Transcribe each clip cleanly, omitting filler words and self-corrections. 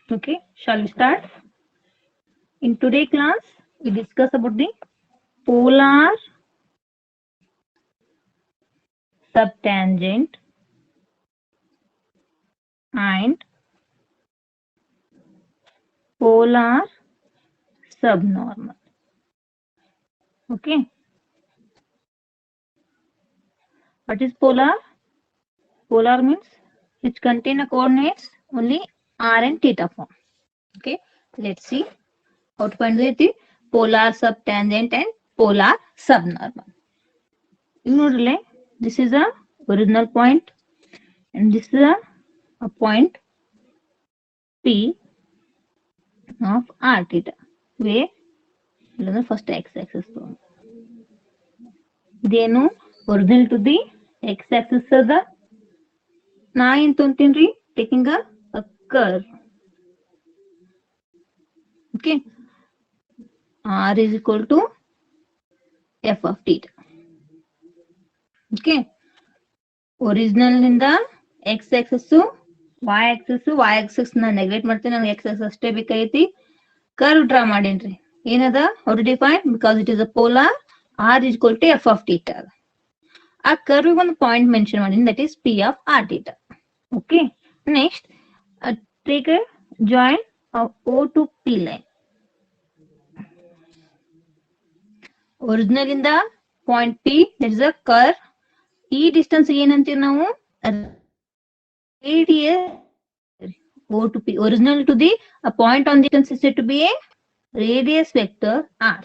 Okay, shall we start? In today's class, we discuss about the polar subtangent and polar subnormal. Okay, what is polar? Polar means which contain a coordinates only r and theta form. Okay, let's see how to find the polar subtangent and polar subnormal. You know, this is a original point and this is a point P of r theta where the first x-axis form. Then original to the x-axis the na entontinri taking a curve. Okay, r is equal to f of theta. Okay, original ಇಂದ x axis y axis ನ neglect ಮಾಡ್ತೀನಿ, ನನಗೆ x axis ಅಷ್ಟೇ ಬೇಕಾಗೈತಿ. Curve draw ಮಾಡೇನ್ರಿ. ಏನದ how to define? Because it is a polar, r is equal to f of theta. ಆ curve ಒಂದು ಪಾಯಿಂಟ್ ಮೆನ್ಷನ್ ಮಾಡೀನಿ, that is p of r theta. Okay, next take a join of O to P line. Original ಇಂದ point P, that is a curve. ಈ distance ಏನಂತೀವಿ ನಾವು radius. O to P, original to the a point on the distance is said to be a radius vector r.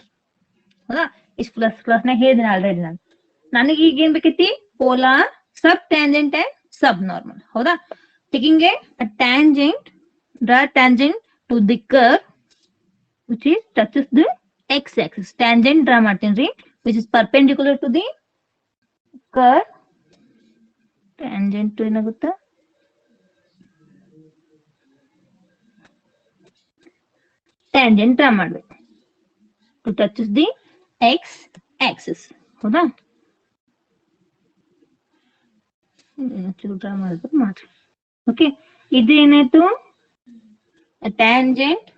ಹೌದಾ, ಇಷ್ಟು plus class ನ ಹೇಳಿದಿನ already ನಾನು. ನನಗೆ ಈಗ ಏನ್ ಬೇಕೈತಿ? Polar sub tangent and sub normal. ಹೌದಾ, taking a tangent, draw tangent to the curve which is touches the x axis. Tangent draw ಮಾಡ್ತೀನಿ, which is perpendicular to the curve. Tangent ಏನಾಗುತ್ತಾ? Tangent draw ಮಾಡ್ಬೇಕು to touches the x axis. ಹೌದಾ, draw ಮಾಡ್ಬೇಕು ಮಾಡ್ರಿ. Okay, ಇದು ಏನಾಯ್ತು? Tangent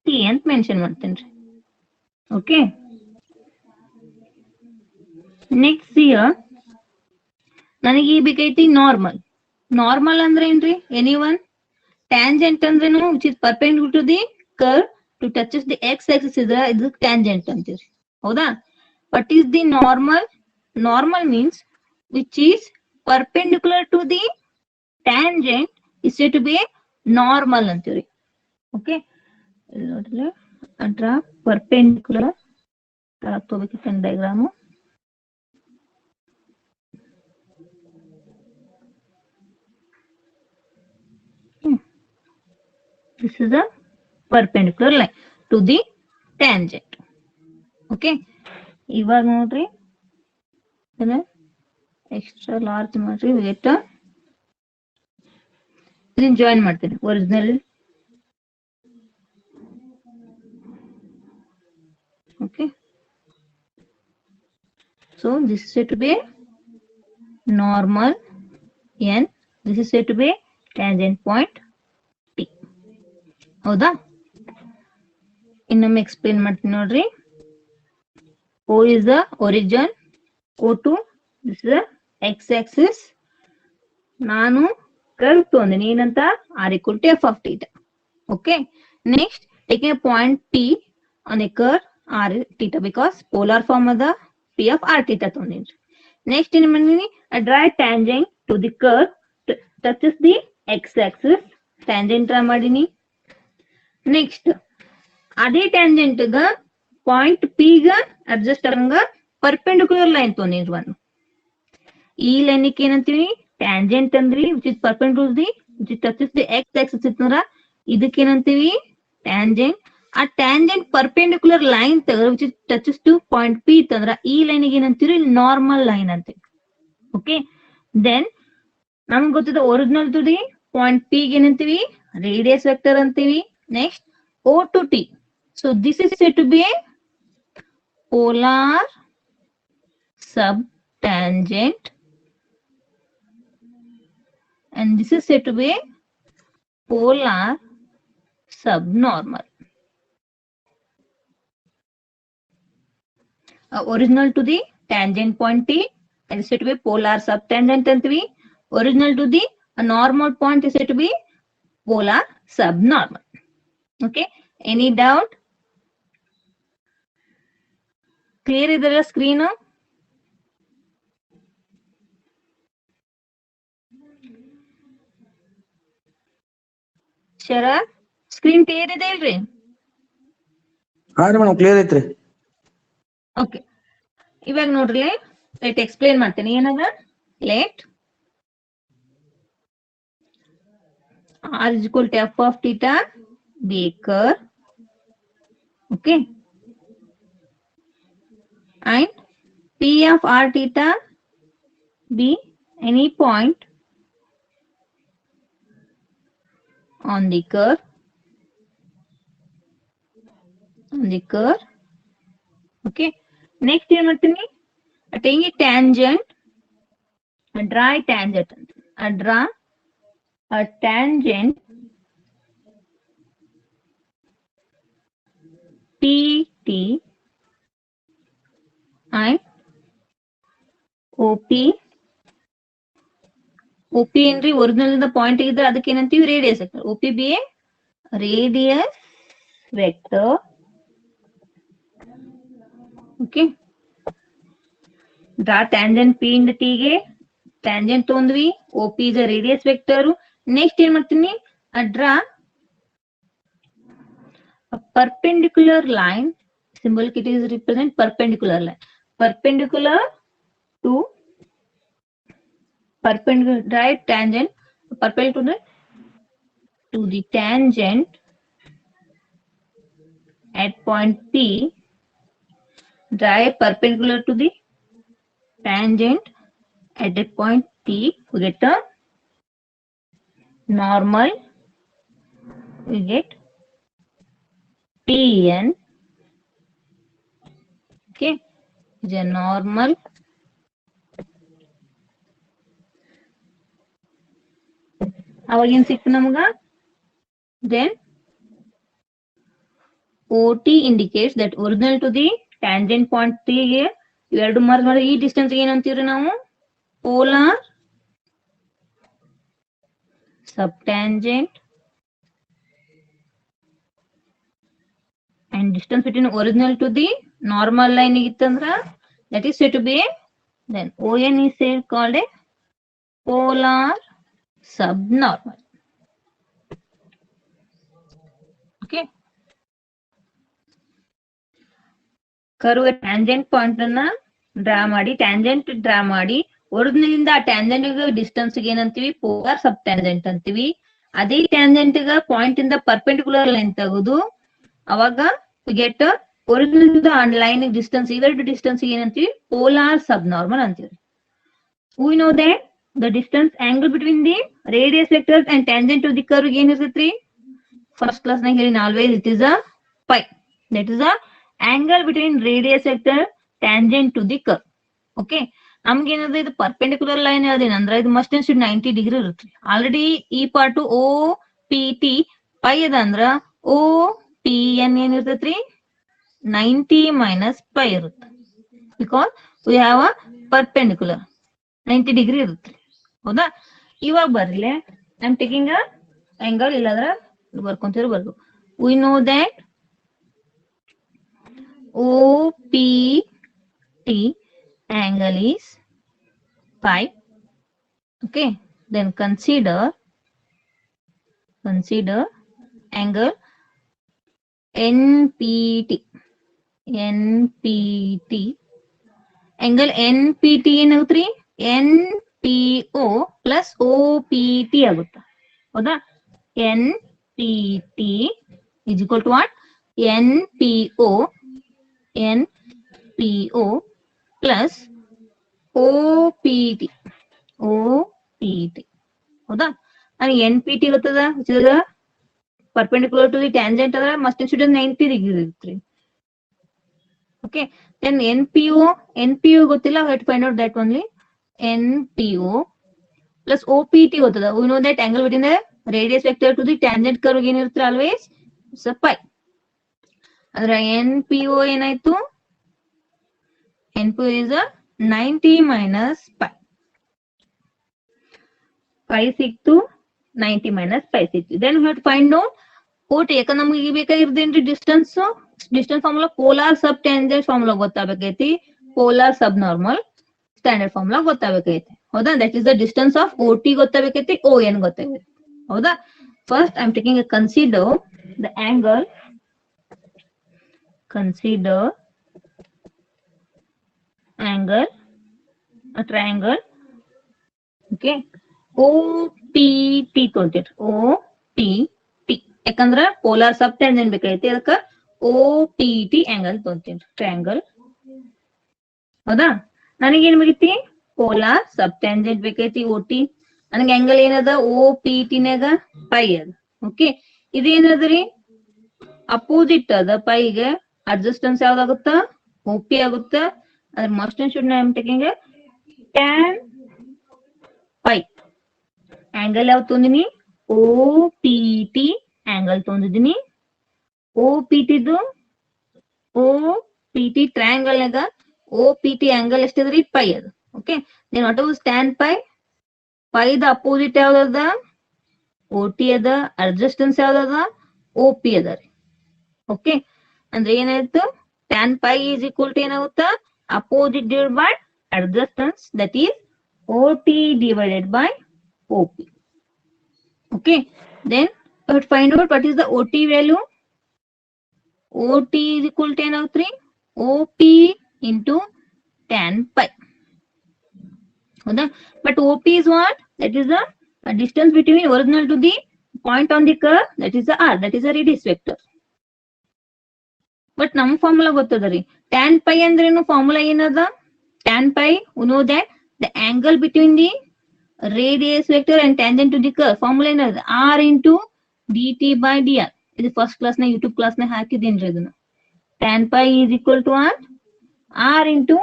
T ಅಂತ mention ಮಾಡ್ತೇನ್ರಿ. ಓಕೆ, ನೆಕ್ಸ್ಟ್ ಇಯರ್ ನನಗೆ ಈ ಬೇಕೈತಿ ನಾರ್ಮಲ್. ನಾರ್ಮಲ್ ಅಂದ್ರೆ ಏನ್ರಿ? Any one. ಟ್ಯಾಂಜೆಂಟ್ ಅಂದ್ರೇನು which is perpendicular to the curve to touches the x axis ಇದ್ರ ಇದು ಟ್ಯಾಂಜೆಂಟ್ ಅಂತೀವ್ರಿ. ಹೌದಾ, what is the normal? Normal means which is perpendicular to the tangent is said to be normal ಅಂತೀವ್ರಿ. Okay, ನೋಡ್ರಿ ಅದ್ರ perpendicular ತಗೋಬೇಕಿತ್ತು diagram. This is a perpendicular line to the tangent. Okay, ಇವಾಗ ನೋಡ್ರಿ ಎಕ್ಸ್ಟ್ರಾ ಲಾರ್ಜ್ ಮಾಡ್ರಿ, wait ಇದನ್ನ join ಮಾಡ್ತೀನಿ. Original okay, so this is said to be normal n, this is said to be tangent point T. ಹೌದಾ, ಇನ್ನೊಮ್ಮೆ explain ಮಾಡ್ತೀನಿ ನೋಡ್ರಿ. O is the origin, O2 this is the x axis. ನಾನು curve ತಗೊಂಡಿನಿ, ಏನಂತ? r equal to f of theta. Okay, next taking a point P on a curve r theta because polar form of the P of r theta ತಗೊಂಡಿನಿ. Next ಏನ್ ಮಾಡಿನಿ? Draw tangent to the curve touches the x axis. Tangent draw ಮಾಡೀನಿ. Next ಅದೇ tangent ಗ point P ಗ adjust ಆಗಂಗ perpendicular line ತಗೊಂಡಿನಿ. ಒಂದು ಈ ಲೈನ್ ಏನಂತೀವಿ? ಟ್ಯಾಂಜೆಂಟ್ ಅಂದ್ರಿ which is perpendicular the which is touches the x axis ಇತ್ತಂದ್ರ ಇದಕ್ಕೆ ಏನಂತೀವಿ? ಟ್ಯಾಂಜೆಂಟ್. ಆ ಟ್ಯಾಂಜೆಂಟ್ ಪರ್ಪೆಂಡಿಕ್ಯುಲರ್ ಲೈನ್ ತಗದ್ರ which is touches to point P ಇತ್ತಂದ್ರ ಈ ಲೈನ್ ಏನಂತೀವಿ? ನಾರ್ಮಲ್ ಲೈನ್ ಅಂತೀವಿ. ಓಕೆ, ದೆನ್ ನಮ್ಗೆ ಗೊತ್ತಿದೆ original to the point P ಏನಂತೀವಿ? ರೇಡಿಯಸ್ ವೆಕ್ಟರ್ ಅಂತೀವಿ. Next O to T, so this is said to be a polar subtangent and this is said to be a polar subnormal. Original to the tangent point T is said to be polar subtangent antivi. Original to the normal point is said to be polar subnormal. Okay, any doubt? Clear idara screen? Sharath screen clear ಇದೆ ಇಲ್ರಿ? ಹಾ ರೀ madam clear ಐತ್ರಿ. Okay, ಇವಾಗ ನೋಡ್ರಿ let explain ಮಾಡ್ತೇನೆ. ಏನದ let r is equal to f of theta be a curve, okay, and p of r theta be any point on the curve, okay. Next ಏನ್ ಮಾಡ್ತೀನಿ, ಅಟೆಂಗಿ tangent, draw a tangent, draw a tangent PT and OP. OP ಏನ್ರಿ original ಇಂದ point ಇದ್ರೆ ಅದಕ್ಕೆ ಏನಂತೀವಿ radius vector. OP be a radius vector, okay. Draw tangent P ಇಂದ T ಗೆ tangent ತಗೊಂಡ್ವಿ, OP is a radius vector. Next ಏನ್ ಮಾಡ್ತೀನಿ, draw a perpendicular line, symbol it is represent perpendicular line, perpendicular to perpendicular, right tangent perpendicular to the tangent at point P, draw a perpendicular to the tangent at that point T, we get a normal, we get TN, okay, is a normal. ಅವಾಗೇನ್ ಸಿಕ್ತು ನಮಗ, then OT indicates that original to the tangent point T ಗೆ ಇವೆರಡು merge ಮಾಡಿ ಈ distance ಏನಂತೀವ್ರಿ ನಾವು polar subtangent, and distance between original to the normal line ಇತ್ತಂದ್ರ that is said to be, then ON is said called a polar subnormal, okay. Curve tangent point ಅನ್ನ draw ಮಾಡಿ, tangent draw ಮಾಡಿ, original ಇಂದ ಆ tangent distance ಏನಂತೀವಿ polar ಸಬ್ tangent ಅಂತೀವಿ. ಅದೇ tangent point ಇಂದ ಪರ್ಪೆಂಡಿಕ್ಯುಲರ್ ಲೈನ್ ತೆಗೆದು ಅವಾಗ ಗೆಟ್ ಒರಿಜಿನಲ್ ಲೈನ್ ಡಿಸ್ಟೆನ್ಸ್, ಇವೆರಡು ಡಿಸ್ಟೆನ್ಸ್ ಏನಂತೀವಿ ಪೋಲಾರ್ ಸಬ್ ನಾರ್ಮಲ್ ಅಂತೀವಿ. We know that the distance angle between the radius vectors and tangent to the curve ಏನಿರ್ತೈತ್ರಿ, ಫಸ್ಟ್ ಕ್ಲಾಸ್ ನಾಗ ಹೇಳಿ always it is a pi, that is a angle between radius vector tangent to the curve, okay. ನಮ್ಗೆ ಏನದ ಇದು perpendicular line ಅದೇನ ಅಂದ್ರೆ ಇದು must in 90 degree ಇರುತ್ತೆ. ಆಲ್ರೆಡಿ ಈ part O P T pi ಅದ ಅಂದ್ರ ಓ ಪಿ ಎನ್ ಏನಿರ್ತೈತ್ರಿ 90 ಮೈನಸ್ ಪೈ ಇರುತ್ತೆ, because we have a perpendicular 90 degree ಇರುತ್ತೆ, ಹೌದಾ. ಇವಾಗ ಬರ್ಲಿ I am taking a angle, ಇಲ್ಲಾಂದ್ರ ಬರ್ಕೊಂತೀರ ಬರ್ದು. We know that OPT angle is pi, okay. Then consider angle NPT, angle NPT ಏನಾಗುತ್ತ್ರಿ NPO plus OPT ಆಗುತ್ತ, ಹೌದಾ. NPT is equal to what? NPO plus OPT, ಹೌದಾ. ನನಗೆ NPT ಗೊತ್ತದ, perpendicular to the tangent ಅದ್ರ must instead 90 degree ಇರುತ್ತೆ, okay. Then NPO ಗೊತ್ತಿಲ್ಲ, we have to find out that only. NPO plus OPT ಗೊತ್ತದ, we know that angle between the radius vector to the tangent curve ಏನಿರುತ್ತೆ always pi. ಅಂದ್ರೆ NPO ಏನಾಯ್ತು? NPO is a 90 minus pi. Pi ಸಿಕ್ತು, 90 minus pi ಸಿಕ್ತು. Then we have to find out OT. ಯಾಕಂದ್ರೆ ನಮ್ಗೆ ಈಗ ಬೇಕಾಗಿರೋದೇನ್ರಿ distance formula polar ಸಬ್ tangent formula ಗೊತ್ತಾಗಬೇಕೈತಿ, polar ಸಬ್ normal standard formula ಗೊತ್ತಾಗಬೇಕೈತಿ. ಹೌದಾ? That is the distance of OT ಗೊತ್ತಾಗಬೇಕೈತಿ, ON ಗೊತ್ತಾಗೈತಿ. ಹೌದಾ? First I am taking A consider the angle, consider angle, a triangle. Okay, OPT ತೋರ್ತಿರ್, OPT. ಯಾಕಂದ್ರ polar ಸಬ್ tangent ಬೇಕೈತಿ, ಅದಕ್ಕ OPT angle ತೋರ್ತೀನಿ, triangle. ಹೌದಾ? ನನಗೇನ್ ಬೇಕೈತಿ? Polar ಸಬ್ tangent ಬೇಕೈತಿ, OT. ನನಗೆ angle ಏನದ? OPT ನಾಗ pi ಅದ. Okay, ಇದೇನದ್ರಿ? ಅಪೋಸಿಟ್ ಅದ ಪೈಗೆ. ಅಡ್ಜಸ್ಟೆನ್ಸ್ ಯಾವ್ದಾಗುತ್ತ? OP ಆಗುತ್ತ. ಅದ್ರ must and should I am taking tan pi. Angle ಯಾವ್ದು ತೊಂದಿನಿ? OPT ಆಂಗಲ್ ತೊಂದಿದ್ದೀನಿ. OPTದು OPT ಟ್ರಯಾಂಗಲ್ ನಾಗ OPT ಆಂಗಲ್ ಎಷ್ಟಿದ್ರಿ? ಪೈ ಅದು. Okay, then what was tan pi? ಪೈದ ಅಪೋಸಿಟ್ ಯಾವ್ದದ? OT ಅದ. ಅಡ್ಜಸ್ಟೆನ್ಸ್ ಯಾವ್ದದ? OP ಅದ ರೀ. ಓಕೆ, ಅಂದ್ರೆ ಏನಾಯ್ತು? Tan pi is equal to ಏನಾಗುತ್ತಾ? Opposite divided by adjustance, that is OT divided by OP. Okay, then we have to find out what is the OT value. OT is equal to 10/3 OP into tan pi. But OP is what? That is the distance between original to the point on the curve, that is the R, that is a radius vector. But ನಮ್ formula ಗೊತ್ತದರಿ. Tan pi ಅಂದ್ರೇನು? Formula ಏನದ? Tan pi, we know that the angle between the radius vector and tangent to the curve. ಫಾರ್ಮುಲಾ ಏನದ? R into dt by dr. ಇದು first class ನ YouTube class ನ ಹಾಕಿದೇನ್ರಿ ಇದನ್ನ. Tan pi is equal to what? R into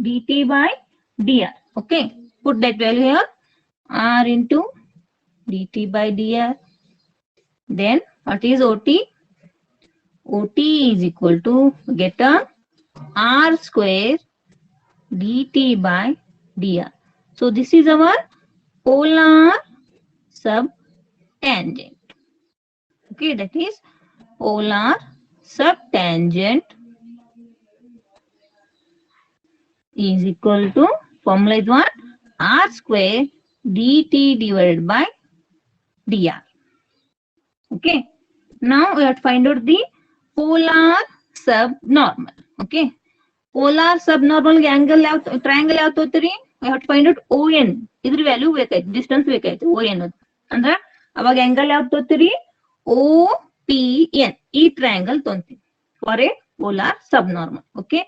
dt by dr. Okay, put that value here. R into dt by dr. Then what is OT? OT is equal to, get a R square dt by dr. So this is our polar subtangent. Okay, that is polar subtangent is equal to, formula is what? R square dt divided by dr. Okay, now we have to find out the polar subnormal. Okay, polar subnormal angle ಯಾವ triangle ಯಾವ ತೋತೀರಿ? we have to find out ON. ಇದ್ರ value ಬೇಕಾಯ್ತು, distance ಬೇಕಾಯ್ತು, ON ಅಂದ್ರ ಅವಾಗ angle ಯಾವ ತೋತೀರಿ? OPN. ಈ ಟ್ರಯಾಂಗಲ್ ತೊಂತೀವಿ for a polar subnormal. Okay,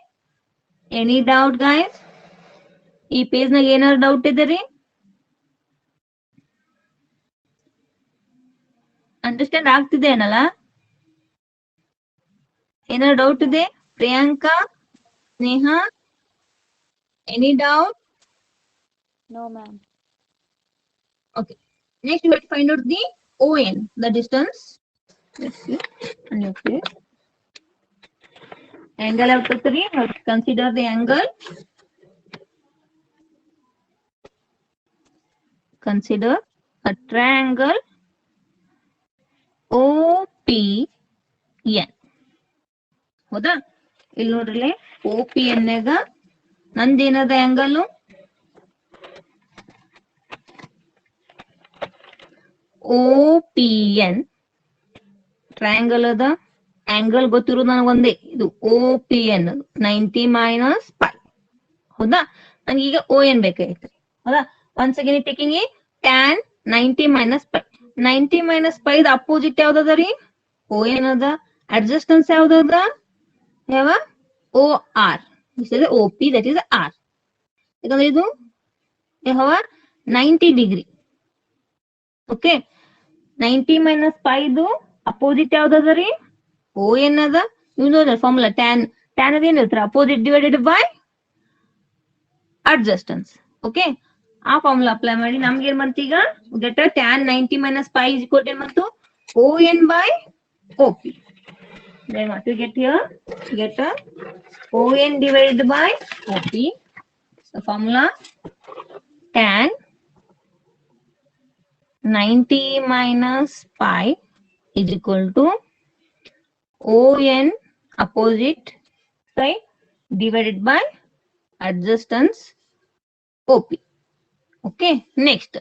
any doubt guys? ಈ ಪೇಜ್ ನಾಗ ಏನಾದ್ರು ಡೌಟ್ ಇದೆ ರೀ? ಅಂಡರ್ಸ್ಟ್ಯಾಂಡ್ ಆಗ್ತಿದೆ ಏನಲ್ಲ? ಏನಾದ್ರು ಡೌಟ್ ಇದೆ? Priyanka, Sneha, any doubt? No, ma'am. Okay, next we have to find out the ON, the distance. Let's see. Okay, angle of 3. Consider the angle. Consider a triangle OPN. ಹೌದಾ? ಇಲ್ಲಿ ನೋಡ್ರಿ, OPN ನಾಗ ನಂದೇನದ ಆಂಗಲ್? OPN ಟ್ರಯಾಂಗಲ್ ಅದ. Angle ಗೊತ್ತಿರೋದು ನನಗೊಂದೇ, ಇದು OPN 90 minus pi. ಹೌದಾ? ನಂಗೆ ಈಗ ON ಬೇಕಾಗಿತ್ತು. ಹೌದಾ? ಒನ್ಸ್ ಅಗೇನ್ ಟೇಕಿಂಗ್ ಈ tan 90 minus pi. 90 minus pi ದ ಅಪೋಸಿಟ್ ಯಾವ್ದದ ರೀ? ON ಅದ. ಅಡ್ಜಸ್ಟೆನ್ಸ್ ಯಾವ್ದದ? ಯಾವ? OR. This is OP, that is R. ಯಾಕಂದ್ರೆ ಇದು ಯಾವ 90 ಡಿಗ್ರಿ. ಓಕೆ, 90 minus pi ದು ಅಪೋಸಿಟ್ ಯಾವ್ದದ ರೀ? ON ಅದ. ನೀವು ಫಾರ್ಮುಲಾ ಟ್ಯಾನ್ ಅದ ಏನಿರ್ತಾರೆ? Opposite divided by adjacent. Okay, ಆ ಫಾರ್ಮುಲಾ ಅಪ್ಲೈ ಮಾಡಿ ನಮ್ಗೆ ಏನ್ ಬಂತು ಈಗ? Get tan 90 minus pi is equal to ಏನ್ ಬಂತು? ON by OP. Then what you get here? You get a ON divided by OP. The formula tan 90 minus pi is equal to ON opposite side divided by adjustance OP. Okay, next.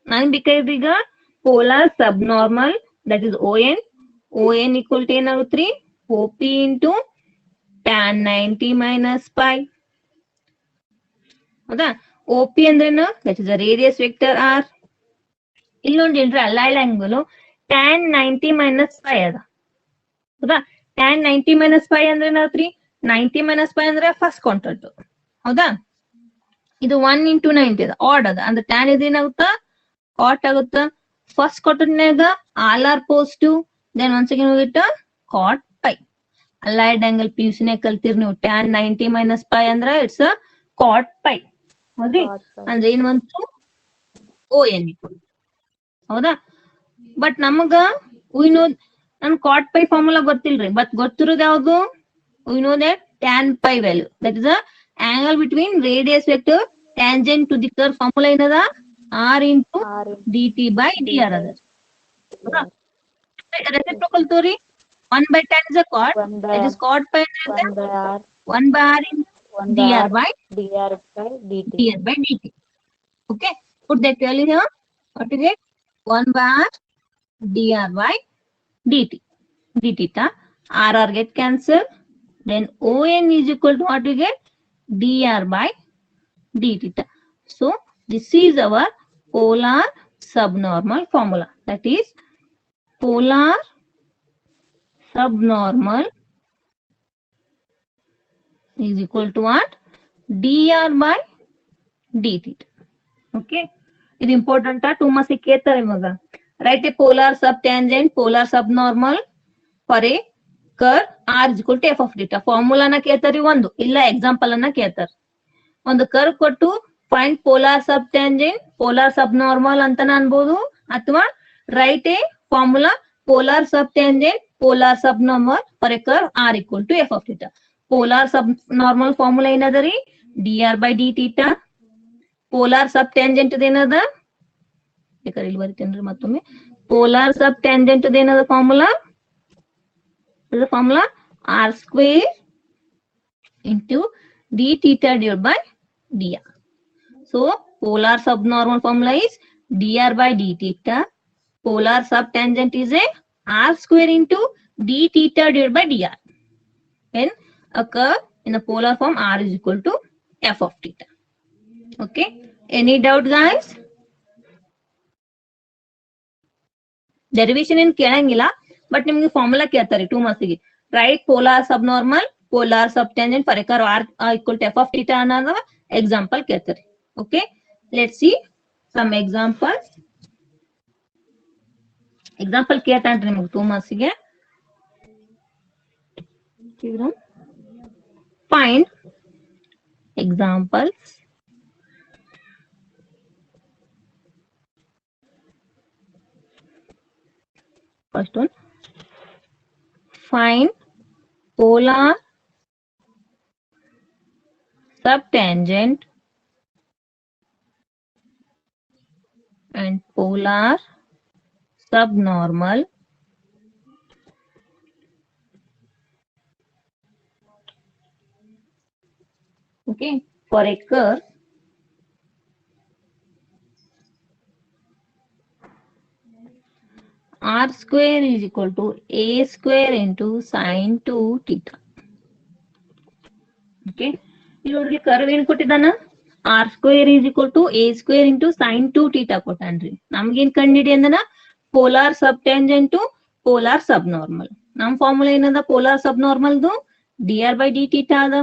ನಾನು ಬೇಕಾದ್ರೆ ಈಗ polar subnormal that is ON equal to ಏನಾಗುತ್ತೆ OP into tan 90 minus pi. ಹೌದಾ OP ಅಂದ್ರೇನು that is a radius vector R. ಇಲ್ಲಿ ನೋಡಿ allied angle tan 90 minus pi ಅದ ಹೌದಾ tan 90 minus pi ಅಂದ್ರೆ ಏನಾಗ್ತ್ರಿ 90 minus pi ಅಂದ್ರೆ ಫಸ್ಟ್ ಕಾಂಟ್ರಾಕ್ಟ್ ಹೌದಾ ಇದು 1 into 90 ಅದ ಆಡ್ ಅದ ಅಂದ್ರೆ tan ಇದೇನಾಗುತ್ತಾ ಕಾಟ್ ಆಗುತ್ತಾ ಫಸ್ಟ್ ಕ್ವಾಡ್ರಂಟ್ನಾಗ all are positive then once again ಹೋಗಿಟ್ಟ cot pi allied angle PUC ನೇ ಕಲ್ತಿರ್ ನೀವು tan 90 minus pi ಅಂದ್ರೆ ಇಟ್ಸ್ ಅ ಕಾಟ್ ಪೈ ಹೌದ್ರಿ ಅಂದ್ರೆ ಏನ್ ಬಂತು ON ಹೌದಾ ಬಟ್ ನಮಗ ನನ್ ಕಾಟ್ ಪೈ ಫಾರ್ಮುಲಾ ಗೊತ್ತಿಲ್ರಿ ಬಟ್ ಗೊತ್ತಿರೋದು ಯಾವ್ದು we know that tan pi value that is the angle between radius vector tangent to the curve formula ಏನದ R into dt by dr ಅದ reciprocal ತೋರಿ 1 by tan is a cot that is cot pi 1 by R into dr by dt. Okay, put that value here. What is it? 1 by R dr by dt. d theta r get cancelled. Then ON is equal to what we get? dr by d theta. So this is our polar subnormal formula. That is polar subnormal is equal to what? dr by d theta. Okay. It is important to 2 marks ಕೇಳ್ತಾರೆ ಇವಾಗ. Write a polar subtangent, polar subnormal for a curve R is equal to f of theta. ಫಾರ್ಮುಲಾನ ಕೇಳ್ತಾರೆ ಒಂದು ಇಲ್ಲ example ಅನ್ನ ಕೇಳ್ತಾರೆ. ಒಂದು curve ಕೊಟ್ಟು find polar ಸಬ್ tangent polar ಸಬ್ normal ಅಂತ ಅನ್ಬೋದು ಅಥವಾ right a formula polar sub tangent polar sub normal for a curve R equal to f of theta. Polar sub normal formula ಏನದರಿ dr by d theta. Polar sub tangent ಏನದ ಬೇಕಾದ್ರೆ ಇಲ್ಲಿ ಬರೀತೇನ್ರಿ ಮತ್ತೊಮ್ಮೆ polar ಸಬ್ tangent ಏನದ formula the formula R square into d theta divided by dr. So polar subnormal formula is dr by d theta. Polar subtangent is a R square into d theta divided by dr. When a curve in the polar form R is equal to f of theta. Okay. Any doubt, guys? Derivation in ಕೇಳಂಗಿಲ್ಲ but ನಿಮ್ಗೆ formula ಕೇಳ್ತಾರೆ 2 marks ಗೆ write polar sub normal polar sub tangent for a curve R equal to f of theta ಅನ್ನೋದು example ಕೇಳ್ತಾರೆ okay let's see some examples ಕೇಳ್ತಾನ್ರಿ ನಿಮ್ಗೆ 2 marks ಗೆ find examples first one find polar subtangent and polar subnormal okay for a curve R square is equal to a square into sin 2 theta. Okay. ಇಲ್ಲಿ ನೋಡ್ರಿ curve ಏನ್ ಕೊಟ್ಟಿದ್ದಾನ R square is equal to a square into sin 2 theta ಕೊಟ್ಟಾನ್ರಿ ನಮ್ಗೇನ್ ಕಂಡಿಡಿ ಅಂದನ polar sub tangent to polar sub normal ನಮ್ formula ಏನದ polar ಸಬ್ normal ದು dr by d theta ಅದ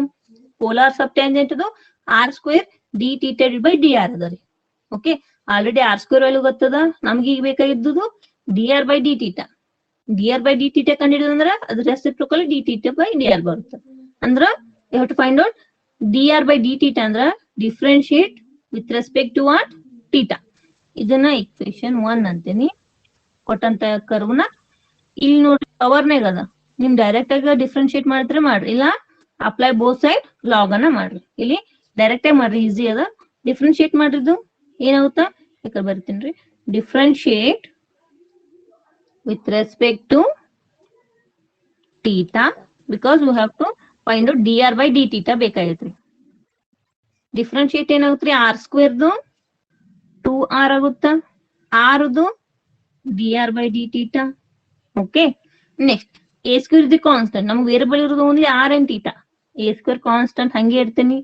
ಪೋಲಾರ್ ಸಬ್ ಟ್ಯಾಂಜೆಂಟ್ ದು R square d theta by dr ಅದ ರೀ okay already R square value ಗೊತ್ತದ ನಮ್ಗೆ ಈಗ ಬೇಕಾಗಿದ್ದು dr by d theta ಕಂಡಿಡಿದ್ರೆ ಅದ್ರ reciprocal d theta by dr ಬರುತ್ತೆ ಅಂದ್ರ you have to find out dr by d theta ಅಂದ್ರ differentiate with respect to what theta ಇದನ್ನ ಇಕ್ವೇಶನ್ 1 ಅಂತೀನಿ ಕೊಟ್ಟಂತ ಕರ್ವ್ ನ ಇಲ್ಲಿ ನೋಡ್ರಿ ಪವರ್ನಾಗ ಅದ, ನಿಮ್ ಡೈರೆಕ್ಟ್ ಆಗಿ ಡಿಫ್ರೆನ್ಶಿಯೇಟ್ ಮಾಡಿದ್ರೆ ಮಾಡ್ರಿ, ಇಲ್ಲ ಅಪ್ಲೈ ಬೋತ್ ಸೈಡ್ ಲಾಗ್ ಅನ್ನ ಮಾಡ್ರಿ. ಇಲ್ಲಿ ಡೈರೆಕ್ಟ್ ಆಗಿ ಮಾಡ್ರಿ, ಈಸಿ ಅದ. ಡಿಫ್ರೆನ್ಶಿಯೇಟ್ ಮಾಡಿದ್ದು ಏನಾಗುತ್ತಾ, ಯಾಕಂದ್ರೆ ಬರ್ತೀನಿ. Differentiate with respect to theta because we have to find out dr by d theta ಬೇಕಾಗೈತ್ರಿ. ಡಿಫ್ರೆನ್ಶಿಯೇಟ್ ಏನಾಗುತ್ತೆ, ಆರ್ ಸ್ಕ್ವೇರ್ದು 2r ಆಗುತ್ತಾ, ಆರ್ದು dr by d theta. Okay, next a square is the constant, ನಮ್ಗೆ ವೇರಿಯಬಲ್ ಇರೋದು only r and theta. a square constant ಹಂಗೆ ಇಡ್ತೀನಿ.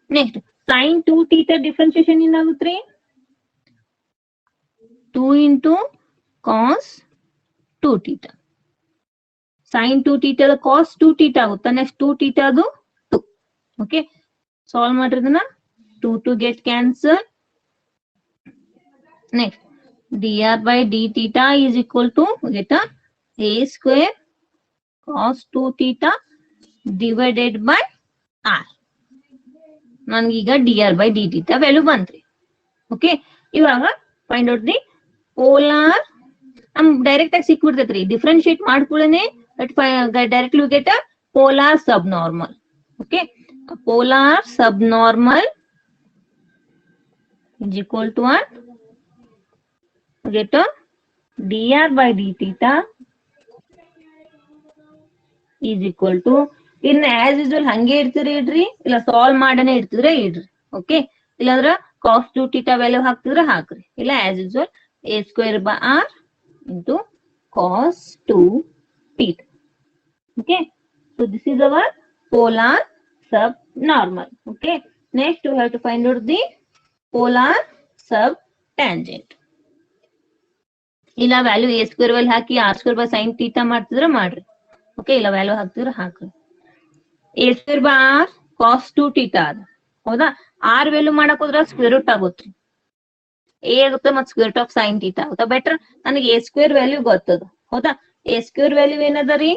Next sin 2 theta differentiation ಏನಾಗುತ್ತೆ, 2 into cos 2 theta. sin 2 theta ದ cos 2 theta ಆಗುತ್ತಾ, next 2 theta ಅದು 2. Okay, solve ಮಾಡಿದ್ರನ್ನ 2 to get cancel. Next dr by d theta is equal to get a square cos 2 theta divided by r. ನನ್ಗೀಗ dr by d theta value ಬಂತ್ರಿ. Okay, ಇವಾಗ find out the polar. ನಮ್ direct ಆಗಿ ಸಿಕ್ಬಿಡ್ತೈತ್ರಿ, differentiate ಮಾಡ್ಕೊಳ್ಳೇನೆ directly get a polar sub normal. Okay, polar sub normal is equal to what? Get a dr by d theta is equal to, ಇನ್ನ as usual ಹಂಗೆ ಇಡ್ತೀರಿ ಇಡ್ರಿ, ಇಲ್ಲ solve ಮಾಡನೆ ಇಡ್ತಿದ್ರೆ ಇಡ್ರಿ. Okay, ಇಲ್ಲಾಂದ್ರ cos 2 theta ವ್ಯಾಲ್ಯೂ ಹಾಕ್ತಿದ್ರೆ ಹಾಕ್ರಿ, ಇಲ್ಲ as usual a square by r into cos 2 theta. Okay, so this is our polar subnormal. Okay, next we have to find out the polar subtangent. ಇಲ್ಲ value a square value hockey r square by sin theta ಮಾಡ್ತಿದ್ರೆ ಮಾಡ್ರಿ. Okay, ಇಲ್ಲ value ಹಾಕ್ತಿದ್ರೆ ಹಾಕ್ರಿ. a square by r cos 2 theta ಅದ, ಹೌದಾ? r value ಮಾಡಕ್ ಹೋದ್ರ square root ಆಗುತ್ತೆ, a ಆಗುತ್ತೆ ಮತ್ತೆ square root of sine theta ಆಗುತ್ತೆ. ಬೆಟರ್ ನನಗೆ a ಸ್ಕ್ವೇರ್ ವ್ಯಾಲ್ಯೂ ಗೊತ್ತದ, ಹೌದಾ? a ಸ್ಕ್ವೇರ್ ವ್ಯಾಲ್ಯೂ ಏನದ ರೀ,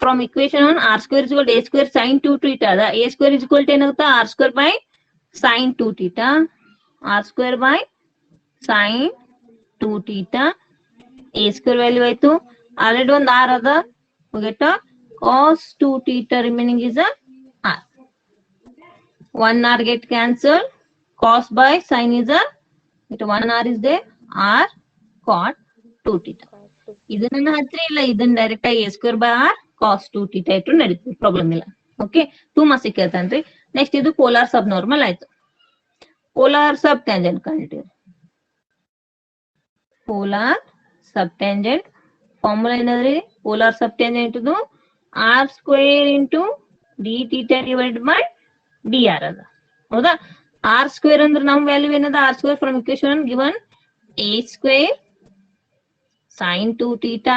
from equation one r square is equal to a square sin 2 theta ಅದ. a square is equal to ಏನಾಗುತ್ತೆ, r square by sin 2 theta, r square by sin 2 theta. a square value ಆಯ್ತು, already ಒಂದು r ಅದ, get cos 2 theta remaining is a r. 1 r get cancelled, cos by sin is a, it 1 r is there, r cot 2 theta. ಇದನ್ನ ಹತ್ರಿ ಇಲ್ಲ ಇದನ್ನ direct ಆಗಿ a square by r cos 2 theta ಇಟ್ಟು ನಡೀತದೆ, problem ಇಲ್ಲ. Okay, 2 marks ಕೇಳ್ತಾನ್ರಿ. Next ಇದು polar ಸಬ್ normal ಆಯ್ತು. ಪೋಲಾರ್ ಸಬ್ ಟ್ಯಾಂಜೆಂಟ್ ಕಂಡಿದ್ದೀವಿ. ಪೋಲಾರ್ ಸಬ್ ಟ್ಯಾಂಜೆಂಟ್ ಫಾರ್ಮುಲಾ ಏನಂದ್ರಿ, ಪೋಲಾರ್ ಸಬ್ ಟ್ಯಾಂಜೆಂಟ್ ಇದು r square into d theta divide by dr ಅದ, ಹೌದಾ? r ಸ್ಕ್ವೇರ್ ಅಂದ್ರೆ ನಮ್ ವ್ಯಾಲ್ಯೂ ಏನದ, r square from equation given a square sin 2 theta.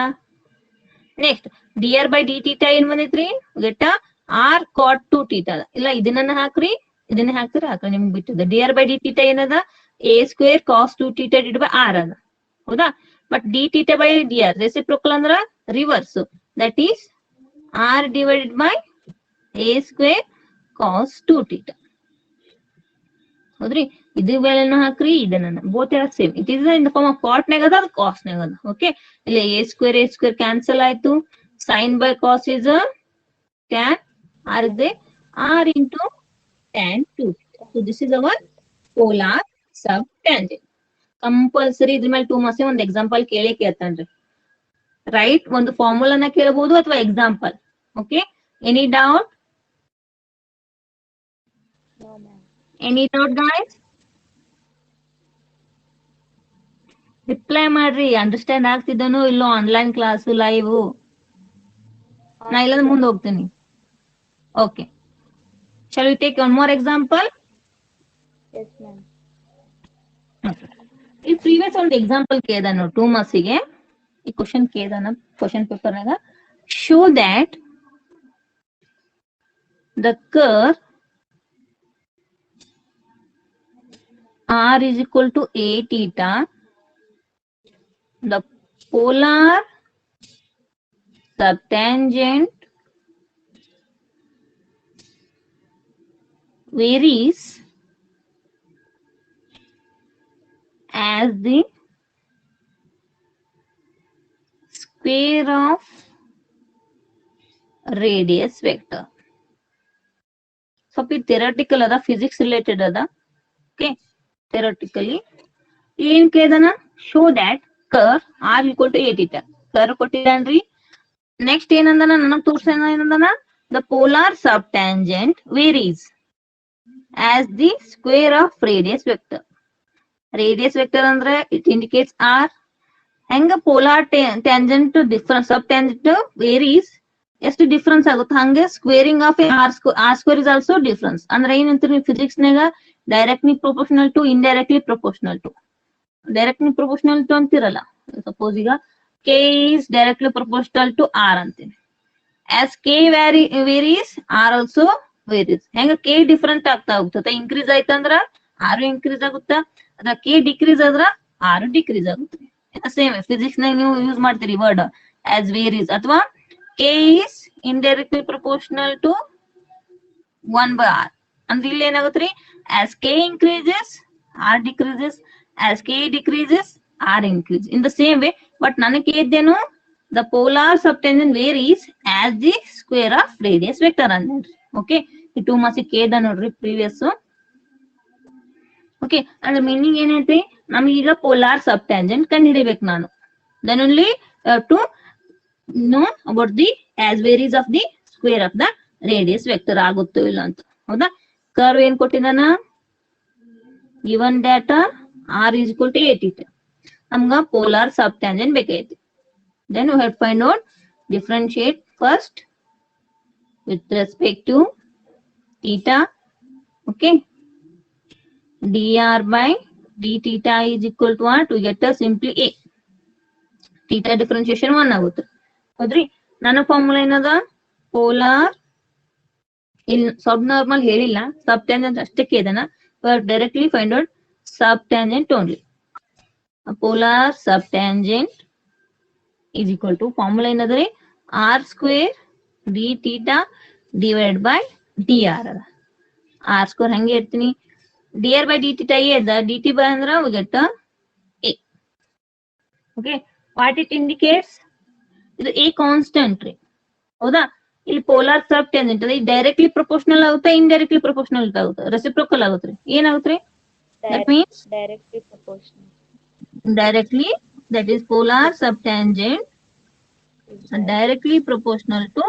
Next dr by d theta ಏನ್ ಬಂದೈತ್ರಿ, get r cot 2 theta ಅದ, ಇಲ್ಲ ಇದನ್ನ ಹಾಕ್ರಿ, ಇದನ್ನ ಹಾಕ್ತಿರ ಹಾಕ್ರಿ, ನಿಮ್ಗೆ ಬಿಟ್ಟದ. dr by d theta ಏನದ, a square cos 2 theta divide by r ಅದ, ಹೌದಾ? But d theta by dr reciprocal ಅಂದ್ರ reverse, that is r divided by a square cos 2 theta. ಹೌದ್ರಿ, ಇದು ವ್ಯಾಲ್ಯೂನ ಹಾಕ್ರಿ, ಇದನ್ನ both are same. It is in the form of cot ನಾಗ ಅದ, ಅದು ಕಾಸ್ ನಾಗ ಅದ. ಓಕೆ, ಇಲ್ಲಿ a ಸ್ಕ್ವೇರ್ ಕ್ಯಾನ್ಸಲ್ ಆಯ್ತು, sine by cos is tan, r is there, r into tan 2 theta. So this is our polar subtangent. Compulsory ಇದ್ರ ಮೇಲೆ 2 marks ಒಂದು ಎಕ್ಸಾಂಪಲ್ ಕೇಳೇ ಕೇಳ್ತಾನ್ರಿ. ರೈಟ್, ಒಂದು ಫಾರ್ಮುಲಾನ ಕೇಳಬಹುದು ಅಥವಾ example. Okay, any doubt? No, ma'am. Any doubt guys? Reply ಮಾಡ್ರಿ, understand ಆಗ್ತಿದ್ದನೋ ಇಲ್ಲೋ, online class live. ನಾ ಇಲ್ಲಂದ್ರೆ ಮುಂದೆ ಹೋಗ್ತೀನಿ. Okay, shall we take one more example? Yes, ma'am. ಈ ಪ್ರೀವಿಯಸ್ ಒಂದು ಎಕ್ಸಾಂಪಲ್ ಕೇಳ್ದಾನು 2 ಮಾರ್ಕ್ಸಿಗೆ. ಈ ಕ್ವಶನ್ ಕೇಳ್ದಾನ ಕ್ವಶನ್ ಪೇಪರ್ನಾಗ. Show that the curve r is equal to a theta, the polar subtangent varies as the square of radius vector. ಸ್ವಲ್ಪ ಇದು theoretical ಅದ, physics related ಅದ. ಓಕೆ, ಥಿಯರಟಿಕಲಿ ಏನ್ ಕೇಳ್ದಾನ, show that curve r equal to 8 curve ಕೊಟ್ಟಿದ್ದಾನ್ರಿ. Next ಏನಂದನ, ನನಗ್ ತೋರ್ಸೇನ ಏನಂದನ, the polar sub tangent varies as the square of radius vector. Radius vector ಅಂದ್ರೆ ಇಟ್ ಇಂಡಿಕೇಟ್ಸ್ ಆರ್. ಹೆಂಗ polar tangent difference, subtangent varies ಎಷ್ಟು ಡಿಫರೆನ್ಸ್ ಆಗುತ್ತೆ, ಹಂಗೆ squaring of r square is also difference. ಅಂದ್ರೆ ಏನಂತೀರಿ ನೀವು ಫಿಸಿಕ್ಸ್ ನಾಗ, directly proportional to indirectly proportional to. Directly proportional to ಅಂತಿರಲ್ಲ, ಸಪೋಸ್ ಈಗ k is directly proportional to r ಅಂತೀನಿ. As k varies r also varies. ಹೆಂಗ ಕೆ ಡಿಫರೆಂಟ್ ಆಗ್ತಾ ಹೋಗ್ತದೆ, ಇನ್ಕ್ರೀಸ್ ಆಯ್ತಂದ್ರ ಆರು ಇನ್ಕ್ರೀಸ್ ಆಗುತ್ತಾ, ಅದ ಕೆ ಡಿಕ್ರೀಸ್ ಆದ್ರ ಆರು ಡಿಕ್ರೀಸ್ ಆಗುತ್ತೆ. ಸೇಮ್ ಫಿಸಿಕ್ಸ್ ನಾಗ ನೀವು ಯೂಸ್ ಮಾಡ್ತೀರಿ ವರ್ಡ್ ಆಸ್ ವೇರೀಸ್, ಅಥವಾ k is indirectly proportional to 1/r ಅಂದ್ರೆ ಇಲ್ಲಿ ಏನಾಗುತ್ತ್ರಿ, as k increases r decreases, as k decreases r increase. In the same way, but ನನಗೆ ಇದ್ದೇನು, the polar subtangent varies as the square of radius vector ಅಂದ್ರಿ. Okay, ಈ 2 marks ಕೇಳ್ದ ನೋಡ್ರಿ previous. Okay, ಅದ್ರ ಮೀನಿಂಗ್ ಏನೈತಿ, ನಮಗೀಗ ಪೋಲಾರ್ ಸಬ್ tangent ಕಂಡು ಹಿಡಿಬೇಕು ನಾನು. Then only to know about the as varies of the square of the radius vector ಆಗುತ್ತೋ ಇಲ್ಲ ಅಂತ. ಹೌದಾ, ಕರ್ವ್ ಏನ್ ಕೊಟ್ಟಿದಾನ, given data r is equal to 8 ನಮ್ಗ ಪೋಲಾರ್ ಸಬ್ ಟ್ಯಾಂಜೆಂಟ್ ಬೇಕೈತಿ. Then we have to find out, differentiate first with respect to theta. Okay, dr by d theta is equal to what, we get a simply a. theta differentiation 1 ಆಗುತ್ತೆ. ಹೌದ್ರಿ, ನನ್ನ formula ಏನದ, polar, ಇಲ್ಲಿ ಸಬ್ normal ಹೇಳಿಲ್ಲ, ಸಬ್ tangent ಅಷ್ಟಕ್ಕೆ ಇದನ್ನ, but directly find out subtangent only. Polar sub tangent is equal to, formula ಏನದ್ರಿ, r square d theta divide by dr ಅದ. r ಸ್ಕ್ವೇರ್ ಹಂಗೆ ಇರ್ತೀನಿ, dr by d theta ಅದ, dt by ಅಂದ್ರ we get a a. Okay, what it indicates, ಇದು a constant ರೀ. ಹೌದಾ, ಇಲ್ಲಿ ಪೋಲಾರ್ ಸಬ್ ಟ್ಯಾಂಜೆಂಟ್ ಅದ, ಡೈರೆಕ್ಟ್ಲಿ ಪ್ರೊಪೋರ್ಷನಲ್ ಆಗುತ್ತೆ, ಇಂಡೈರೆಕ್ಟ್ಲಿ ಪ್ರೊಪೋರ್ಷನಲ್ ಆಗುತ್ತೆ, ರೆಸಿಪ್ರೋಕಲ್ ಆಗುತ್ತೆ. ಏನಾಗುತ್ತೆ, that means Directly proportional. directly, that is polar subtangent directly proportional to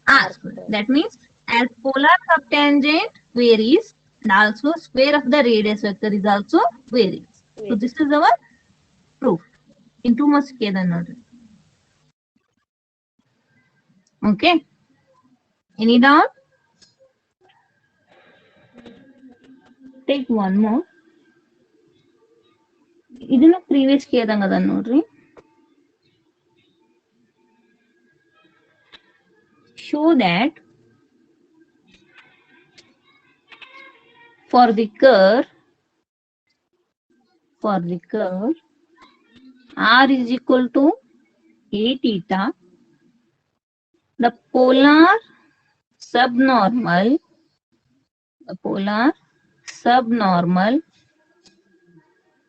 r square. That means as polar subtangent varies, and also square of the radius vector is also varies. So this is our proof. In 2 marks kedan nodri. Okay, any doubt? Take one more. ಇದನ್ನು previous ಕೇಳ್ದಂಗ ಅದ ನೋಡ್ರಿ. Show that for the curve r is equal to a theta, the polar subnormal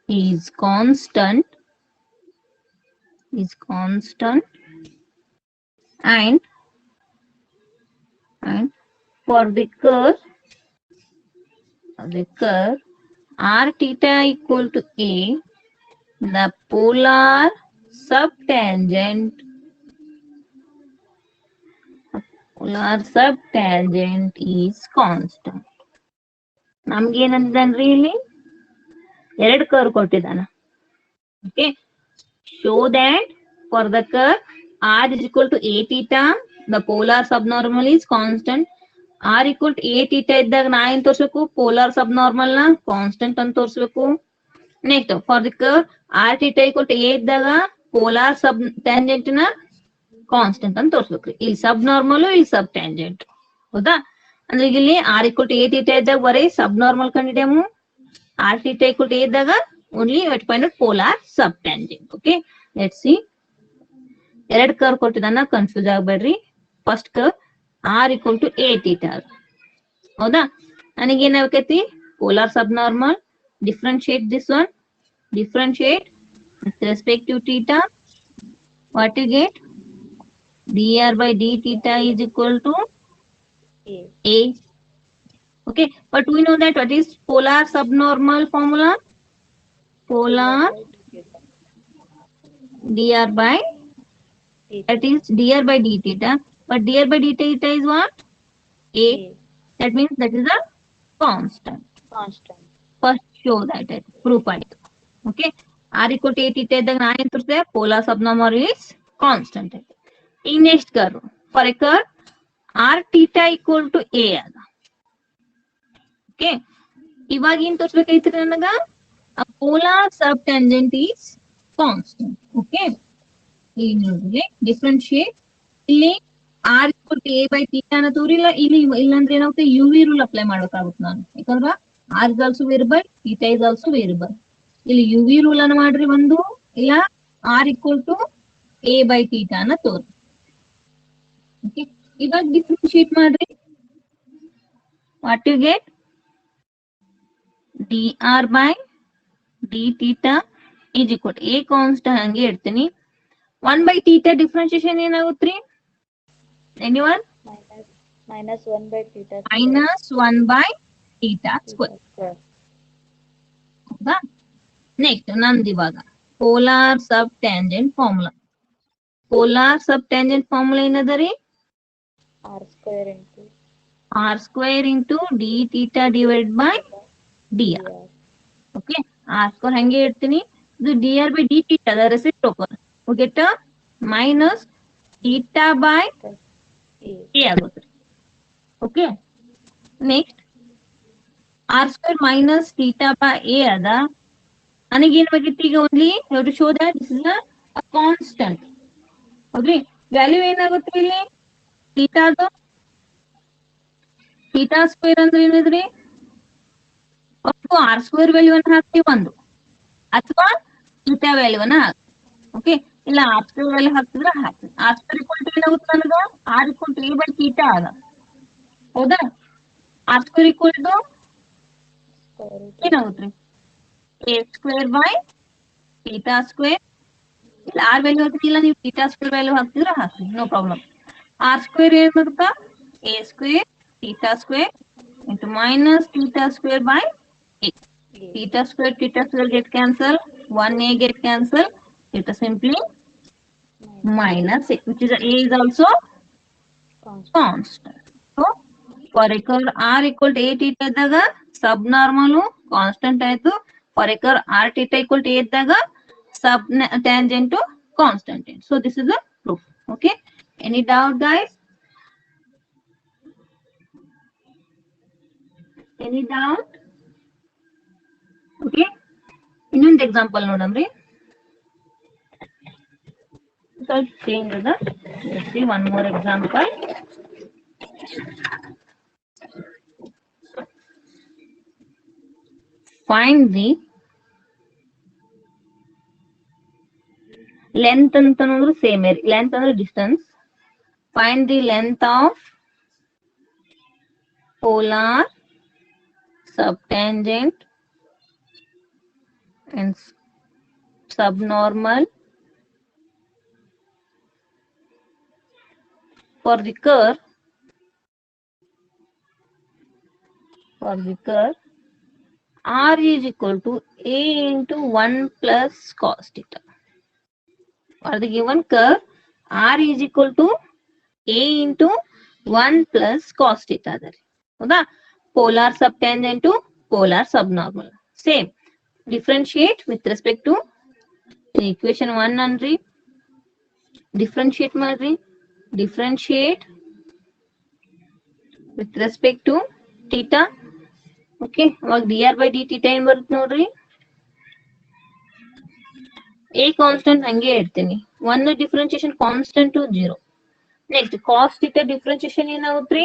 is constant and for the curve r theta equal to a, the polar subtangent is constant. ನಮ್ಗೆ ಏನಂತಂದ್ರಿ, ಇಲ್ಲಿ 2 curve ಕೊಟ್ಟಿದ್ದಾನ. Okay, show that for the curve r is equal to a theta, the polar subnormal is constant. r equal to a theta ಇದ್ದಾಗ ನಾ ಏನ್ ತೋರ್ಸ್ಬೇಕು, polar ಸಬ್ನಾರ್ಮಲ್ ನ constant ಅಂತ ತೋರ್ಸ್ಬೇಕು. Next for the curve r theta equal to a ಇದ್ದಾಗ polar ಸಬ್ tangent ನ constant ಅಂತ ತೋರ್ಸ್ಬೇಕ್ರಿ. ಇಲ್ಲಿ ಸಬ್ ನಾರ್ಮಲ್, ಇಲ್ಲಿ ಸಬ್ ಟ್ಯಾಂಜೆಂಟ್. ಹೌದಾ, ಅಂದ್ರೆ ಇಲ್ಲಿ r equal to a theta ಇದ್ದಾಗ ಬರೀ ಸಬ್ ನಾರ್ಮಲ್ ಕಂಡಿದ್ದೇವು, r theta equal to a ಇದ್ದಾಗ only find out polar sub tangent. Okay, let's see. 2 curve ಕೊಟ್ಟಿದ್ದಾನ, ಕನ್ಫ್ಯೂಸ್ ಆಗ್ಬೇಡ್ರಿ. First curve r equal to a theta. ಹೌದಾ, ನನಗೇನಾಗೈತಿ, polar sub normal, differentiate this one, differentiate with respect to theta. What you get? dr by d theta is equal to A. A. Okay, but we know that what is polar subnormal formula? Polar by d theta. dr by, D that theta. is dr by d theta. But dr by d theta is what? A. A. That means that is a constant. Constant. First show that it proof ಆಯ್ತು. Okay, r equal to a theta ಇದ್ದಾಗ ನಾ ಏನ್ ತೋರಿಸಿದೆ? polar subnormal is constant ಆಯ್ತು. ಈಗ next curve for a curve r theta equal to a ಅದ. Okay, ಇವಾಗ ಏನ್ ತೋರಿಸ್ಬೇಕಾಯ್ತು ನನಗ? polar subtangent is constant. Okay, ಈಗ ನೋಡ್ರಿ ಡಿಫ್ರೆನ್ಶಿಯೇಟ್. ಇಲ್ಲಿ r equal to a by theta ಅನ್ನ ತೋರಿಲ್ಲ. ಇಲ್ಲಿ ಇಲ್ಲಾಂದ್ರೆ ಏನಾಗುತ್ತೆ? UV ರೂಲ್ ಅಪ್ಲೈ ಮಾಡ್ಬೇಕಾಗುತ್ತೆ ನಾನು. ಯಾಕಂದ್ರ r is also variable, theta is also variable. ಇಲ್ಲಿ UV ರೂಲ್ ಅನ್ನ ಮಾಡ್ರಿ ಒಂದು, ಇಲ್ಲ r equal to a by theta ಅನ್ನ ತೋರಿ. ಓಕೆ, ಇವಾಗ ಡಿಫ್ರೆನ್ಶಿಯೇಟ್ ಮಾಡ್ರಿ. What you get? dr by d theta is equal to a constant ಹಂಗೆ ಇಡ್ತೀನಿ. 1 by theta ಡಿಫ್ರೆನ್ಶಿಯೇಷನ್ ಏನಾಗುತ್ತ್ರಿ? Anyone? Minus 1 by theta square. minus 1 by theta square. Square. ಹೌದಾ? Next ನಂದು ಇವಾಗ ಪೋಲಾರ್ ಸಬ್ ಟ್ಯಾಂಜೆಂಟ್ ಫಾರ್ಮುಲಾ. ಪೋಲಾರ್ ಸಬ್ tangent formula ಏನದ ರೀ? R square into r square into d theta divide by d r. dr. Okay, r square ಹಂಗೆ ಇಡ್ತೀನಿ. ಇದು d r by d theta ದ reciprocal. Get minus theta by A. A ಆಗುತ್ತೆ. Okay, next r square minus theta by a ಅದ. ನನಗೇನ್ ಬೇಕಿತ್ತು ಈಗ? Only you to show that this is a constant. ಹೌದ್ರಿ? ವ್ಯಾಲ್ಯೂ ಏನಾಗುತ್ತೆ ಇಲ್ಲಿ? ಥೀಟಾದು ಥೀಟಾ ಸ್ಕ್ವೇರ್ ಅಂದ್ರೆ ಏನಿದ್ರಿ? ಆರ್ ಸ್ಕ್ವೇರ್ ವ್ಯಾಲ್ಯೂವನ್ನು ಹಾಕ್ತೀವಿ ಒಂದು, ಅಥವಾ ಥೀಟಾ ವ್ಯಾಲ್ಯೂವನ್ನ ಹಾಕಿ. ಓಕೆ, ಇಲ್ಲ ಆರ್ ಸ್ಕ್ವೇರ್ ವ್ಯಾಲ್ಯೂ ಹಾಕ್ತಿದ್ರೆ ಹಾಕ್ತೀವಿ. ಆರ್ ಸ್ಕ್ವೇರ್ ಇಕ್ವಲ್ ಟು ಏನಾಗುತ್ತೆ ನನಗ? R equal to a by theta ಅದ. ಹೌದಾ? R square equal to Square root. ಏನಾಗುತ್ತೆ? A square by theta square. ಇಲ್ಲ ಆರ್ ವ್ಯಾಲ್ಯೂ ಹಾಕ್ತಿಲ್ಲ, ನೀವು ಥೀಟಾ ಸ್ಕ್ವೇರ್ ವ್ಯಾಲ್ಯೂ ಹಾಕ್ತಿದ್ರೆ ಹಾಕ್ರಿ, ನೋ ಪ್ರಾಬ್ಲಮ್. ಆರ್ ಸ್ಕ್ವೇರ್ ಏನ್ ಬರುತ್ತಾ? A square theta square into minus theta square by A. A. Theta square get cancel. 1a get cancel. It is simply minus a, which is a is also Constant. constant. So for a curve r equal to a theta iದ್ದಾಗ subnormal constant ಆಯ್ತು. For a curve r theta equal to a ಇದ್ದಾಗ sub tangent to constant. So this is the proof. Okay. Any doubt, guys? Any doubt? Okay. ಇನ್ನೊಂದು example ನೋಡಮ್ರಿ. ಸ್ವಲ್ಪ change ಅದ. Let's see one more example. Find the length ಅಂತ ಅಂದ್ರೆ same length ಅಂದ್ರೆ distance. Find the length of polar subtangent and subnormal for the curve r is equal to a into 1 plus cos theta. For the given curve r is equal to a into 1 plus cos theta adari. ಹೌದಾ? polar subtangent to polar subnormal. Same. Differentiate with respect to equation 1 ಅಂದ್ರಿ. Differentiate ಮಾಡ್ರಿ. Differentiate with respect to theta. Okay, ಅವಾಗ dr by d theta ಏನ್ ಬರುತ್ತೆ ನೋಡ್ರಿ? a constant ಹಂಗೆ ಇಡ್ತೀನಿ. 1 differentiation constant to 0. Next cos theta differentiation ಏನಾಗುತ್ತೆ?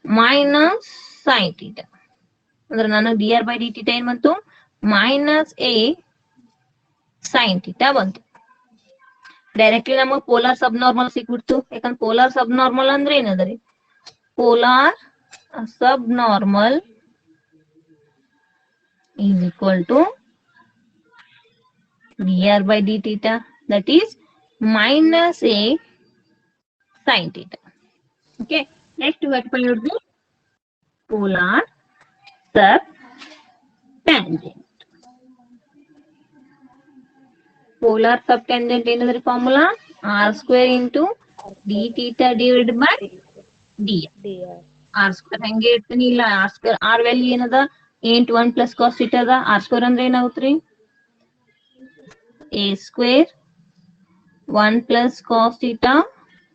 Minus sin theta. ಅಂದ್ರೆ ನನಗೆ dr by d theta ಏನ್ ಬಂತು? ಮೈನಸ್ a sin theta ಬಂತು. ಡೈರೆಕ್ಟ್ಲಿ ನಮಗೆ ಪೋಲಾರ್ ಸಬ್ ನಾರ್ಮಲ್ ಸಿಕ್ಬಿಡ್ತು. ಯಾಕಂದ್ರೆ ಪೋಲಾರ್ ಸಬ್ ನಾರ್ಮಲ್ ಅಂದ್ರೆ ಏನದರಿ? Polar sub normal is equal to dr by d theta, that is minus a sin theta. Okay, next what will be polar subtangent. Polar subtangent ಏನಂದ್ರೆ formula r square into d theta divided by d. dr r square ಹಂಗೆ ಇರ್ತೀನಿ ಇಲ್ಲ r square r value ಏನದ 8 1 plus cos theta ಅದ r square ಅಂದ್ರೆ ಏನಾಗುತ್ತ್ರಿ a square 1 plus cos theta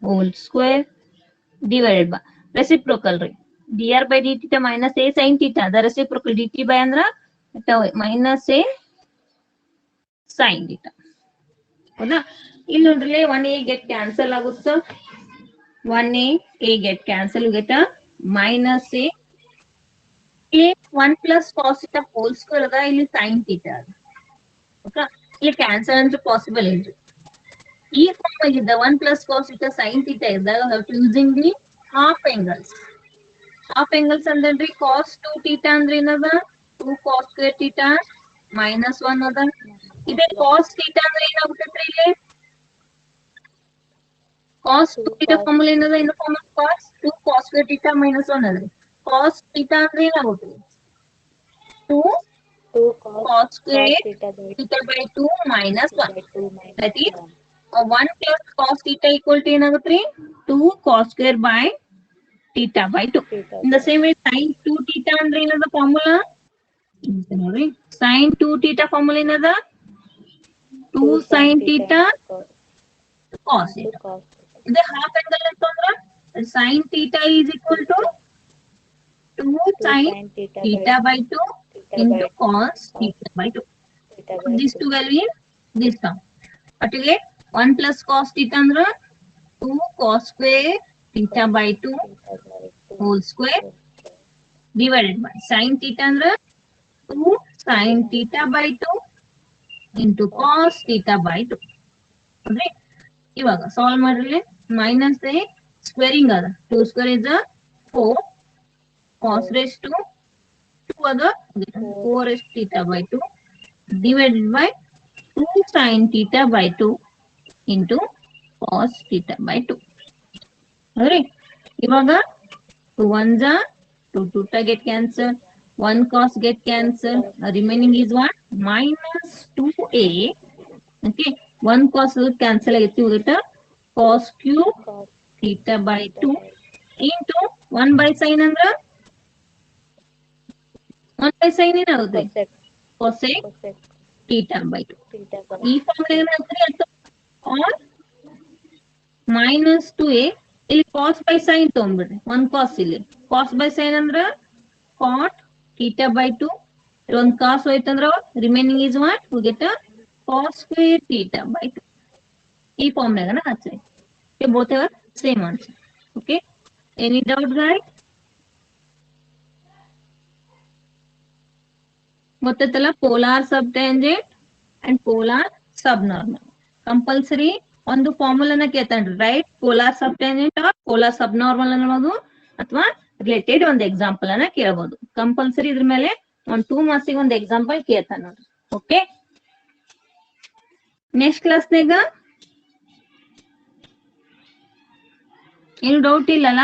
whole square divided by reciprocal ರೀ dr by d theta minus a sin theta the reciprocal dt by ಅಂದ್ರ minus a sin theta ಹೌದಾ ಇಲ್ಲಿ ನೋಡ್ರಿ 1a get cancel ಆಗುತ್ತೆ 1a get cancel get minus a 1 plus cos theta whole square ಅದ ಇಲ್ಲಿ sin theta ಅದ okay ಇಲ್ಲಿ cancel ಅಂದ್ರೆ ಪಾಸಿಬಲ್ ಇಲ್ರಿ ಈ ಫಾರ್ಮ್ ಆಗಿದ್ದ 1 plus cos theta sin theta ಇದ್ದಾಗ ಯೂಸಿಂಗ್ ದಿ ಹಾಫ್ angles ಅಂದ್ರೆ cos 2 theta ಅಂದ್ರೆ ಏನದ 2 cos square theta minus 1 ಅದ ಇದೇ cos theta ಅಂದ್ರೆ ಏನಾಗುತ್ತೆ ಇಲ್ಲಿ cos 2 theta ಫಾರ್ಮುಲಾ ಏನದ in form of cos 2 cos square theta minus 1 ಅದ cos theta ಅಂದ್ರೆ ಏನಾಗುತ್ತೆ 2 cos square theta by 2 minus 1 that is 1 plus cos theta equal to ಏನಾಗುತ್ತೆ 2 cos square by theta by 2 in the same way sin 2 theta ಅಂದ್ರೆ ಏನದ formula ನೋಡಿ sin 2 theta formula ಏನದ 2 sin theta cos theta the half angle ಅಂತಂದ್ರೆ sin theta is equal to 2 sin theta by 2 into cos theta by 2 these two value in this term but you get 1 plus cos theta ಅಂದ್ರೆ 2 cos square theta by 2 whole square divided by sin theta ಅಂದ್ರೆ 2 sin theta by 2 into cos theta by 2 ಅಂದ್ರೆ ಇವಾಗ solve ಮಾಡ್ರಿ minus a squaring ಅದ 2 square is a 4 cos raised to 2 other 4 is theta by 2 divided by 2 sin theta by 2 into cos theta by 2 right ivaga 2 1s are 2 2 get cancel 1 cos get cancel remaining is what minus 2a okay 1 cos cancel agaithi udita cos cube theta by 2 into 1 by sin andra 1 by sin ಏನಾಗುತ್ತೆ cosec theta by 2 ಈ formula ಏನಾಗುತ್ತೆ ಅಂತ or minus 2a ಇಲ್ಲಿ cos by sin ತಗೊಂಡ್ಬಿಡ್ರಿ 1 cos ಇಲ್ಲಿ cos by sin ಅಂದ್ರ cot theta by 2 ಒಂದು cos ಹೋಯ್ತಂದ್ರ remaining is what we get a cos square theta by 2 ಈ ಫಾರ್ಮುಲಾಗನ ಹಚ್ಚ್ರಿ okay both are same answer okay any doubt guys ಗೊತ್ತೈತಲ್ಲ polar subtangent and polar subnormal compulsory ಒಂದು ಫಾರ್ಮುಲಾನ ಕೇಳ್ತಾನ್ರಿ right polar subtangent or polar subnormal ಅನ್ನೋದು ಅಥವಾ related ಒಂದು example ಅನ್ನ ಕೇಳಬಹುದು compulsory ಇದ್ರ ಮೇಲೆ ಒಂದು 2 ಮಾರ್ಕ್ಸ್ ಗೆ ಒಂದು ಎಕ್ಸಾಂಪಲ್ ಕೇಳ್ತಾನ ನೋಡ್ರಿ ಓಕೆ ನೆಕ್ಸ್ಟ್ ಕ್ಲಾಸ್ನಾಗ ಏನು ಡೌಟ್ ಇಲ್ಲಲ್ಲ